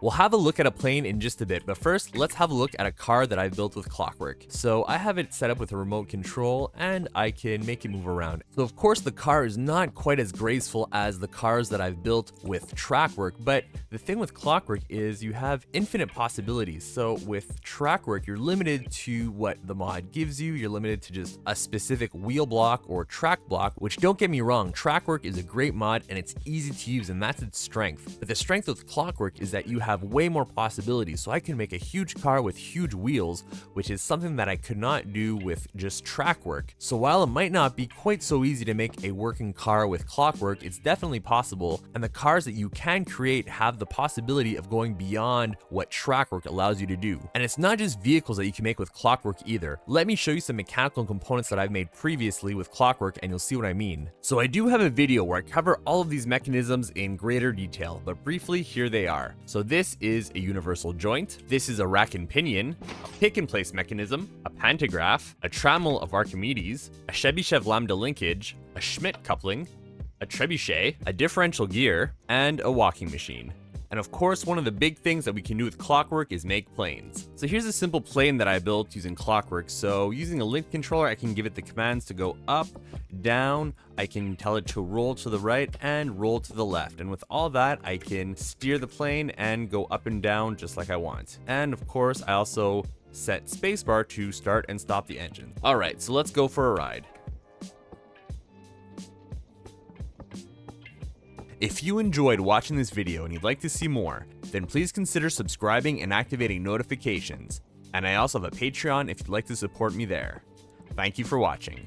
We'll have a look at a plane in just a bit, but first, let's have a look at a car that I've built with Clockwork. So I have it set up with a remote control, and I can make it move around. So of course, the car is not quite as graceful as the cars that I've built with Trackwork, but the thing with Clockwork is you have infinite possibilities. So with Trackwork, you're limited to what the mod gives you. You're limited to just a specific wheel block or track block, which, don't get me wrong, Trackwork is a great mod and it's easy to use, and that's its strength. But the strength with Clockwork is that you have way more possibilities. So I can make a huge car with huge wheels, which is something that I could not do with just Trackwork. So while it might not be quite so easy to make a working car with Clockwork, it's definitely possible, and the cars that you can create have the possibility of going beyond what Trackwork allows you to do. And it's not just vehicles that you can make with Clockwork either. Let me show you some mechanical components that I've made previously with Clockwork and you'll see what I mean. So I do have a video where I cover all of these mechanisms in greater detail, but briefly, here they are. So this is a universal joint, this is a rack and pinion, a pick and place mechanism, a pantograph, a trammel of Archimedes, a Chebyshev lambda linkage, a Schmidt coupling, a trebuchet, a differential gear, and a walking machine. And of course, one of the big things that we can do with Clockwork is make planes. So here's a simple plane that I built using Clockwork. So using a link controller, I can give it the commands to go up, down, I can tell it to roll to the right and roll to the left. And with all that, I can steer the plane and go up and down just like I want. And of course, I also set spacebar to start and stop the engine. All right, so let's go for a ride. If you enjoyed watching this video and you'd like to see more, then please consider subscribing and activating notifications. And I also have a Patreon if you'd like to support me there. Thank you for watching.